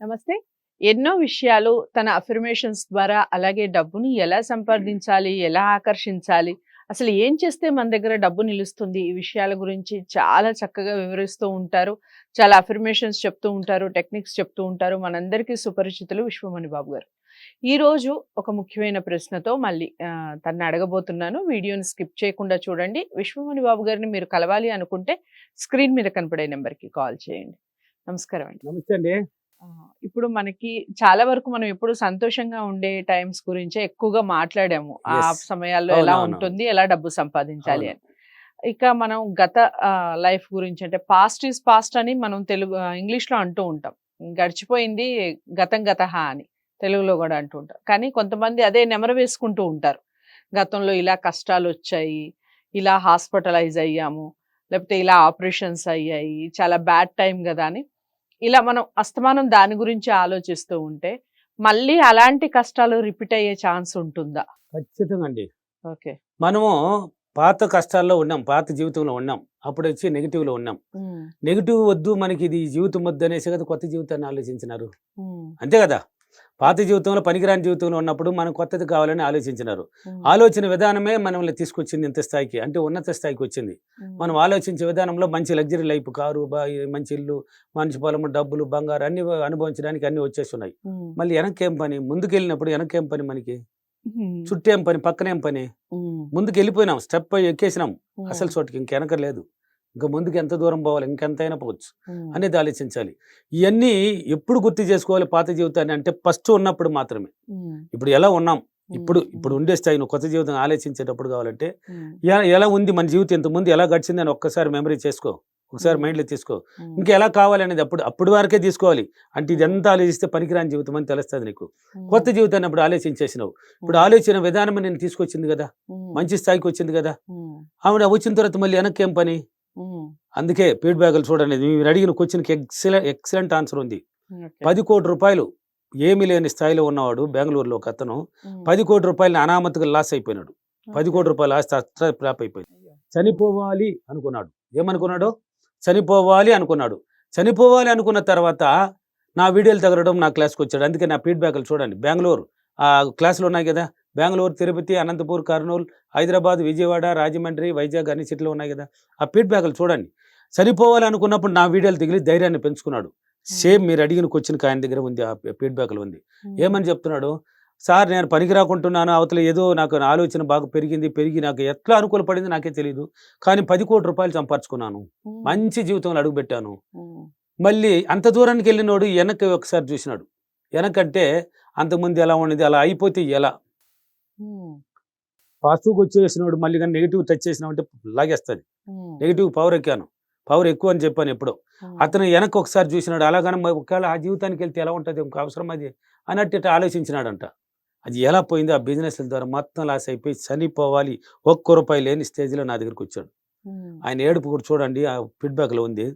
నమస్తే. ఎన్నో విషయాలు తన అఫర్మేషన్స్ ద్వారా అలాగే డబ్బుని ఎలా సంపాదించాలి, ఎలా ఆకర్షించాలి, అసలు ఏం చేస్తే మన దగ్గర డబ్బు నిలుస్తుంది, ఈ విషయాల గురించి చాలా చక్కగా వివరిస్తూ ఉంటారు. చాలా అఫర్మేషన్స్ చెప్తూ ఉంటారు, టెక్నిక్స్ చెప్తూ ఉంటారు. మనందరికీ సుపరిచితులు విశ్వమణి బాబు గారు. ఈరోజు ఒక ముఖ్యమైన ప్రశ్నతో మళ్ళీ తనని అడగబోతున్నాను. వీడియోని స్కిప్ చేయకుండా చూడండి. విశ్వమణి బాబు గారిని మీరు కలవాలి అనుకుంటే స్క్రీన్ మీద కనపడే నెంబర్‌కి కాల్ చేయండి. నమస్కారం అండి. నమస్తే అండి. ఇప్పుడు మనకి చాలా వరకు మనం ఎప్పుడు సంతోషంగా ఉండే టైమ్స్ గురించే ఎక్కువగా మాట్లాడాము. ఆ యెస్. సమయాల్లో ఎలా అవునవును. ఉంటుంది, ఎలా డబ్బు సంపాదించాలి అవును. అని. ఇక మనం గత లైఫ్ గురించి అంటే పాస్ట్ ఈజ్ పాస్ట్ అని మనం ఇంగ్లీష్‌లో అంటూ ఉంటాం. గడిచిపోయింది గతం గతః అని తెలుగులో గూడా అంటూ ఉంటారు. కానీ కొంతమంది అదే నెమరు వేసుకుంటూ ఉంటారు. గతంలో ఇలా కష్టాలొచ్చాయి, ఇలా హాస్పిటలైజ్ అయ్యాము, లేకపోతే ఇలా ఆపరేషన్స్ అయ్యాయి, చాలా బ్యాడ్ టైమ్ గదా అని ఇలా మనం అస్తమానం దాని గురించి ఆలోచిస్తూ ఉంటే, మళ్ళీ అలాంటి కష్టాలు రిపీట్ అయ్యే ఛాన్స్ ఉంటుందా? ఖచ్చితంగా అండి. ఓకే. మనము పాత కష్టాల్లో ఉన్నాం. పాత జీవితంలో ఉన్నాం. అప్పుడొచ్చి నెగెటివ్‌లో ఉన్నాం. హ్మ్. నెగెటివ్ వద్దు మనకిది జీవితం వద్దు అనేసే కదా కొత్త జీవితాన్ని ఆలోచించినారు. హ్మ్. అంతే గదా! పాత జీవితంలో పనికిరాని జీవితంలో ఉన్నప్పుడు మనం కొత్తది కావాలని ఆలోచించినారు. హ్మ్. ఆలోచన విధానమే మనల్ని తీసుకొచ్చింది ఇంత స్థాయికి. అంటే ఉన్నత స్థాయికొచ్చింది. మనం ఆలోచించే విధానంలో మంచి లగ్జరీ లైఫ్ కారు, మంచి ఇల్లు, మంచి పొలము, డబ్బులు, బంగారు అన్నీ అనుభవించడానికి అన్నీ వచ్చేసున్నాయి. హ్మ్. మళ్ళీ వెనక్కేం పని? ముందుకెళ్ళినప్పుడు వెనక్కేం పని మనకి? హ్మ్. చుట్టేం పని? పక్కనేం పని? హ్మ్. ముందుకెళ్ళిపోయినాం. స్టెప్ ఎక్కేసినాం. హ్మ్. అసలు చోటుకి ఇంక వెనక లేదు. ఇంక ముందుకు ఎంత దూరం పోవాలి? ఇంకెంతైనా పోవచ్చు హ్మ్. అనేది ఆలోచించాలి. ఇయన్నీ ఎప్పుడు గుర్తు చేసుకోవాలి పాత జీవితాన్ని అంటే ఫస్ట్ ఉన్నప్పుడు మాత్రమే. హ్మ్. ఇప్పుడు ఎలా ఉన్నాం? ఇప్పుడు హ్మ్. ఉండే స్థాయి నువ్వు కొత్త జీవితం ఆలోచించేటప్పుడు కావాలంటే హ్మ్. ఎలా ఉంది మన జీవితం ఇంతకుముందు ఎలా గడిచిందని ఒక్కసారి మెమరీ చేసుకో. ఒకసారి హ్మ్. మైండ్‌లో తీసుకో. హ్మ్. ఇంకా ఎలా కావాలనేది అప్పుడు వరకే తీసుకోవాలి. అంటే హ్మ్. ఇదంతా ఆలోచిస్తే పనికిరాని జీవితం అని తెలుస్తది నీకు. కొత్త హ్మ్. జీవితాన్ని అప్పుడు ఆలోచించేసినావు. ఇప్పుడు హ్మ్. ఆలోచన విధానం నేను తీసుకొచ్చింది గదా! హ్మ్. మంచి స్థాయికి వచ్చింది గదా! హ్మ్. ఆవిడ వచ్చిన తర్వాత మళ్ళీ వెనక్కేం పని? హ్మ్. అందుకే ఫీడ్‌బ్యాక్‌లు చూడండి. మీరు అడిగిన క్వెషన్‌కి ఎక్సలెంట్ ఆన్సర్ ఉంది. ఓకే. 10,00,00,000 ఏమీ లేని స్థాయిలో ఉన్నవాడు బెంగుళూరులో ఒకతను హ్మ్. 10,00,00,000 అనామత్తుగా లాస్ అయిపోయినాడు. ఓకే. 10,00,00,000 ఆస్తి అట్లా ఫ్లాప్ అయిపోయింది. అయ్యో! హ్మ్. చనిపోవాలి అనుకున్నాడు. ఏమనుకున్నాడు? చనిపోవాలి అనుకున్నాడు. చనిపోవాలి అనుకున్న తర్వాత నా వీడియోలు తగలడం నా క్లాస్‌కొచ్చాడు. అందుకే నా ఫీడ్‌బ్యాక్‌లు చూడండి. బెంగుళూరు క్లాసులు ఉన్నాయి గదా! బెంగుళూరు, తిరుపతి, అనంతపూర్, కర్నూలు, హైదరాబాద్, విజయవాడ, రాజమండ్రి, వైజాగ్ అన్ని సిటీలు ఉన్నాయి గదా! ఆ ఫీడ్‌బ్యాక్‌లు చూడండి. చనిపోవాలనుకున్నప్పుడు నా వీడియోలు తగిలి ధైర్యాన్ని పెంచుకున్నాడు. హ్మ్. సేమ్ మీరు అడిగిన క్వెషన్‌కి ఆయన దగ్గర ఉంది. ఆ ఫీడ్‌బ్యాక్‌లో ఉంది. హ్మ్. ఏమని చెప్తున్నాడు? సార్ నేను పనికి రాకుంటున్నాను. అవతల ఏదో నాకు నా ఆలోచన బాగా పెరిగి నాకు ఎట్లా అనుకూలపడింది నాకే తెలీదు. కానీ 10,00,00,000 సంపాదించుకున్నాను. హ్మ్. మంచి జీవితంలో అడుగుపెట్టాను. హ్మ్. మళ్ళీ అంత దూరానికెళ్ళినోడు ఎనక్కి ఒకసారి చూసినాడు. ఎనకంటే అంతకుముందు ఎలా ఉన్నది అలా అయిపోతే ఎలా? హ్మ్. పాజిటివ్‌గొచ్చేసినోడు మళ్ళీ గాని నెగెటివ్ టచ్ చేసినావంటే లాగేస్తది. హ్మ్. నెగెటివ్ పవర్ ఎక్కాను. పవర్ ఎక్కువ అని చెప్పాను ఎప్పుడో. హ్మ్. అతను వెనక్కి ఒకసారి చూసినాడు. అలాగని ఒకవేళ ఆ జీవితానికెళ్తే ఎలా ఉంటది? ఇంక అవసరం అది అన్నట్టు ఇట్ట ఆలోచించినాడంట. అది ఎలా పోయింది? ఆ బిజినెస్‌ల ద్వారా మొత్తం లాస్ అయిపోయి చనిపోవాలి. ఒక్క రూపాయి లేని స్టేజ్‌లో నా దగ్గరికొచ్చాడు. హ్మ్. ఆయన ఏడుపు కూడా చూడండి ఆ ఫీడ్‌బ్యాక్‌లో ఉంది.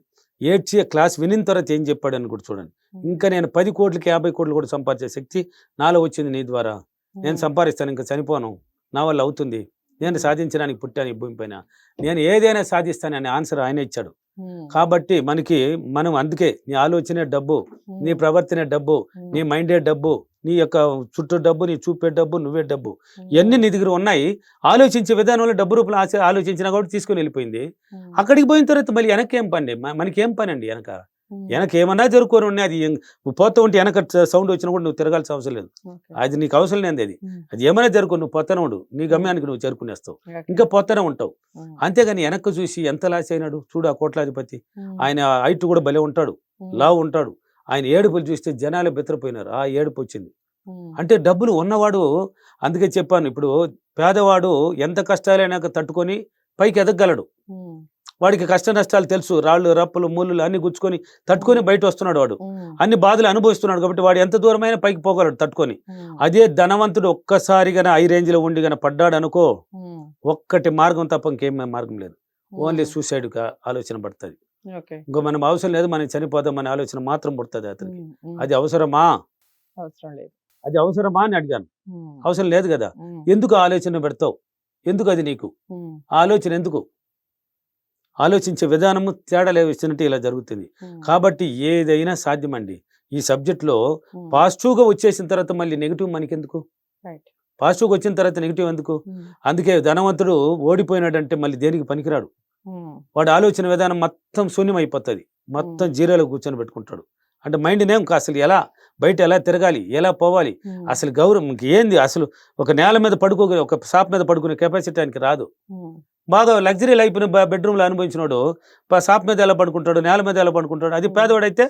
ఏడ్చి ఆ క్లాస్ వినిన తర్వాత ఏం చెప్పాడని కూడా చూడండి. హ్మ్. ఇంకా నేను 10,00,00,000కి 50,00,00,000 కూడా సంపాదించే శక్తి నాలో వచ్చింది నీ ద్వారా. నేను హ్మ్. సంపాదిస్తాను ఇంక చనిపోను. నా వల్ల అవుతుంది. నేను హ్మ్. సాధించడానికి పుట్టాను ఈ భూమి పైన. నేను ఏదైనా సాధిస్తాననే ఆన్సర్ ఆయనే ఇచ్చాడు. హ్మ్. కాబట్టి మనం అందుకే నీ ఆలోచనే డబ్బు, నీ హ్మ్. ప్రవర్తనే డబ్బు, నీ హ్మ్. మైండే డబ్బు, నీ యొక్క చుట్టూ డబ్బు, నీ చూపే డబ్బు, నువ్వే డబ్బు. ఇయన్నీ హ్మ్. నీ దగ్గర ఉన్నాయి. ఆలోచించే విధానంలో డబ్బు రూపంలో ఆలోచించినా కాబట్టి తీసుకొని వెళ్ళిపోయింది. హ్మ్. అక్కడికి పోయిన తర్వాత మళ్ళీ ఎనక్కేం పనండి? మనకేం పనండి ఎనక? హ్మ్. ఎనకేమన్నా జరుక్కొని ఉన్నాయి. అది నువ్వు పోతూ ఉంటే ఎనక సౌండ్ వచ్చినా కూడా నువ్వు తిరగాల్సిన అవసరం లేదు. ఓకే. అది నీకు అవసరం లేనిది అది. హ్మ్. అది ఏమైనా జరుక్కో నువ్వు పోతూనే ఉండు. నీ హ్మ్. గమ్యానికి నువ్వు చేరుకునేస్తావు. ఓకే. ఇంకా పోతూనే ఉంటావు. హ్మ్. అంతేగాని ఎనక్కి చూసి ఎంత లాస్ అయినాడు చూడు ఆ కోట్లాధిపతి. హ్మ్. ఆయన హైట్ కూడా భలే ఉంటాడు. హ్మ్. లావు ఉంటాడు. ఆయన ఏడుపులు చూస్తే జనాలు బెదిరిపోయినారు. ఆ ఏడుపొచ్చింది. హ్మ్. అంటే డబ్బులు ఉన్నవాడు అందుకే చెప్పాను ఇప్పుడు పేదవాడు ఎంత కష్టాలైనా తట్టుకొని పైకి ఎదగగలడు. హ్మ్. వాడికి కష్ట నష్టాలు తెలుసు. రాళ్ళు, రప్పలు, ముల్లులు అన్నీ గుచ్చుకొని తట్టుకొని హ్మ్. బయటొస్తున్నాడు వాడు. హ్మ్. అన్ని బాధలు అనుభవిస్తున్నాడు కాబట్టి వాడు ఎంత దూరమైనా పైకి పోగలడు తట్టుకొని. హ్మ్. అదే ధనవంతుడు ఒక్కసారిగాన హై రేంజ్‌లో ఉండి పడ్డాడనుకో హ్మ్. ఒక్కటి మార్గం తప్ప ఇంకేం మార్గం లేదు. ఓన్లీ హ్మ్. సూసైడ్‌గా ఆలోచన పడతది. ఓకే. ఇంకో మనం అవసరం లేదు మనం చనిపోదాం అనే ఆలోచన మాత్రం పుడతది అతనికి. హ్మ్. హ్మ్. అది అవసరమా? అవసరం లేదు. అది అవసరమా అని అడిగాను. హ్మ్. అవసరం లేదు గదా! హ్మ్. ఎందుకు ఆ ఆలోచన పెడతావు? ఎందుకది నీకు? హ్మ్. ఆ ఆలోచన ఎందుకు? ఆలోచించే విధానము తేడా వచ్చినట్టు ఇలా జరుగుతుంది. హ్మ్. కాబట్టి ఏదైనా సాధ్యమండి. ఈ సబ్జెక్ట్లో పాజిటివ్గా వచ్చేసిన తర్వాత మళ్ళీ నెగిటివ్ మనకెందుకు? రైట్. పాజిటివ్గా వచ్చిన తర్వాత నెగిటివ్ ఎందుకు? అందుకే ధనవంతుడు ఓడిపోయినాడంటే మళ్ళీ దేనికి పనికిరాడు. వాడు ఆలోచన విధానం మొత్తం శూన్యం అయిపోతుంది, మొత్తం జీరోలో కూర్చొని పెట్టుకుంటాడు. అంటే మైండ్ నేమ్ అసలు ఎలా బయట ఎలా తిరగాలి, ఎలా పోవాలి, అసలు గౌరవం ఏంది, అసలు ఒక నేల మీద ఒక షాప్ మీద పడుకునే కెపాసిటీ ఆయనకి రాదు. బాగా లగ్జరీ లైఫ్ బెడ్రూమ్లో అనుభవించినాడు షాప్ మీద ఎలా పడుకుంటాడు, నేల మీద ఎలా పడుకుంటాడు. అది పేదవాడైతే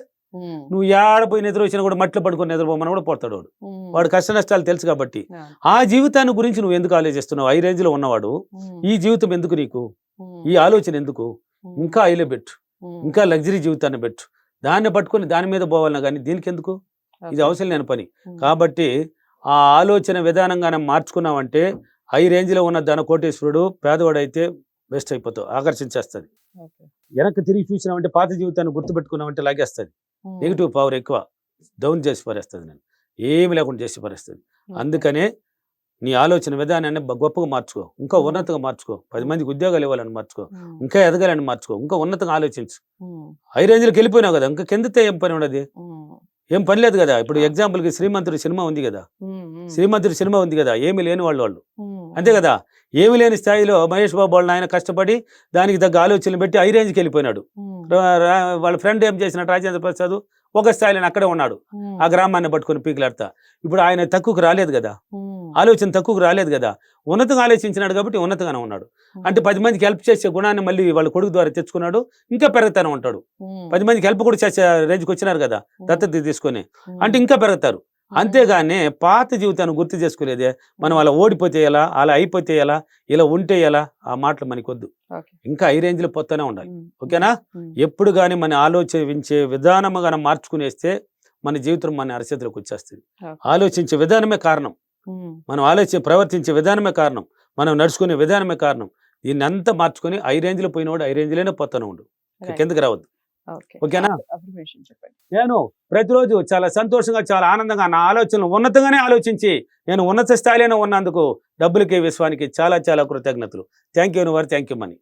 నువ్వు ఏడపోయి నిద్ర వచ్చినా కూడా మట్టిలో పడుకుని నిద్రపోమని కూడా పోతాడు వాడు. వాడు కష్ట నష్టాలు తెలుసు కాబట్టి. ఆ జీవితాన్ని గురించి నువ్వు ఎందుకు ఆలోచిస్తున్నావు? ఈ రేంజ్లో ఉన్నవాడు ఈ జీవితం ఎందుకు నీకు? ఈ ఆలోచన ఎందుకు? ఇంకా హైలో పెట్టు, ఇంకా లగ్జరీ జీవితాన్ని పెట్టు, దాన్ని పట్టుకొని దాని మీద పోవాలన్నా కానీ దీనికి ఎందుకు? ఇది అవసరం లేని పని. కాబట్టి ఆ ఆలోచన విధానంగానే మార్చుకున్నావంటే హై రేంజ్లో ఉన్న ధన కోటేశ్వరుడు పేదవాడైతే బెస్ట్ అయిపోతావు, ఆకర్షించేస్తుంది. వెనక్కి తిరిగి చూసినామంటే పాత జీవితాన్ని గుర్తుపెట్టుకున్నామంటే లాగేస్తుంది. నెగిటివ్ పవర్ ఎక్కువ డౌన్ చేసి పారేస్తుంది, నేను ఏమి లేకుండా చేసి పారేస్తుంది. అందుకనే నీ ఆలోచన విధానాన్ని గొప్పగా మార్చుకో, ఇంకా ఉన్నతంగా మార్చుకో, 10 మందికి ఉద్యోగాలు ఇవ్వాలని మార్చుకో, ఇంకా ఎదగాలని మార్చుకో, ఇంకా ఉన్నతంగా ఆలోచించు. హై రేంజ్లోకి వెళ్ళిపోయినావు కదా, ఇంకా కిందతే ఏం పని ఉండదు, ఏం పని లేదు కదా. ఇప్పుడు ఎగ్జాంపుల్కి శ్రీమంతుడి సినిమా ఉంది కదా, శ్రీమంతుడి సినిమా ఉంది కదా, ఏమి లేని వాళ్ళు అంతే కదా. ఏమి లేని స్థాయిలో మహేష్ బాబు వాళ్ళని ఆయన కష్టపడి దానికి తగ్గ ఆలోచనలు పెట్టి హై రేంజ్కి వెళ్ళిపోయినాడు. వాళ్ళ ఫ్రెండ్ ఏం చేసినట్టు రాజేంద్ర ప్రసాద్ ఒక స్థాయిలో అక్కడే ఉన్నాడు, ఆ గ్రామాన్ని పట్టుకొని పీకులాడతా. ఇప్పుడు ఆయన తక్కువకు రాలేదు కదా, ఆలోచన తక్కువకు రాలేదు కదా, ఉన్నతంగా ఆలోచించినాడు కాబట్టి ఉన్నతంగానే ఉన్నాడు. అంటే 10 మందికి హెల్ప్ చేసే గుణాన్ని మళ్ళీ వాళ్ళ కొడుకు ద్వారా తెచ్చుకున్నాడు, ఇంకా పెరుగుతానే ఉంటాడు. 10 మందికి హెల్ప్ కూడా చేసే రేంజ్కి వచ్చినారు కదా దత్తత తీసుకొని, అంటే ఇంకా పెరుగుతారు. అంతేగాని పాత జీవితాన్ని గుర్తు చేసుకునేదే మనం అలా ఓడిపోతే ఎలా, అలా అయిపోతే ఎలా, ఇలా ఉంటే ఎలా, ఆ మాటలు మనకి వద్దు. ఇంకా హై రేంజ్లో పోతూనే ఉండాలి. ఓకేనా? ఎప్పుడు కానీ మన ఆలోచించే విధానం కానీ మార్చుకునేస్తే మన జీవితం మన అరచేతిలోకి వచ్చేస్తుంది. ఆలోచించే విధానమే కారణం, మనం ప్రవర్తించే విధానమే కారణం, మనం నడుచుకునే విధానమే కారణం. దీన్ని అంతా మార్చుకొని హై రేంజ్లో పోయినవాడు హై రేంజ్లోనే పోతూనే ఉండు, కిందకి రావద్దు. ఓకేనా? నేను ప్రతిరోజు చాలా సంతోషంగా, చాలా ఆనందంగా నా ఆలోచనలు ఉన్నతంగానే ఆలోచించి నేను ఉన్నత స్థాయిలోనే ఉన్నందుకు డబ్బులకి విశ్వానికి చాలా చాలా కృతజ్ఞతలు. Thank you universe, thank you money.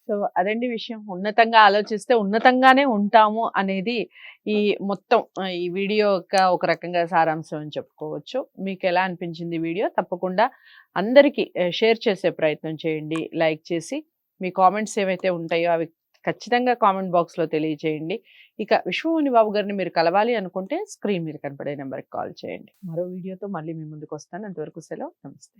So అదండి విషయం. ఉన్నతంగా ఆలోచిస్తే ఉన్నతంగానే ఉంటాము అనేది ఈ మొత్తం ఈ వీడియో ఒక రకంగా సారాంశం అని చెప్పుకోవచ్చు. మీకు ఎలా అనిపించింది వీడియో? తప్పకుండా అందరికీ షేర్ చేసే ప్రయత్నం చేయండి. లైక్ చేసి మీ కామెంట్స్ ఏవైతే ఉంటాయో అవి ఖచ్చితంగా కామెంట్ బాక్స్లో తెలియజేయండి. ఇక విశ్వముని బాబు గారిని మీరు కలవాలి అనుకుంటే స్క్రీన్ మీద కనపడే నెంబర్కి కాల్ చేయండి. మరో వీడియోతో మళ్ళీ మీ ముందుకు వస్తాను. అంతవరకు సెలవు. నమస్తే.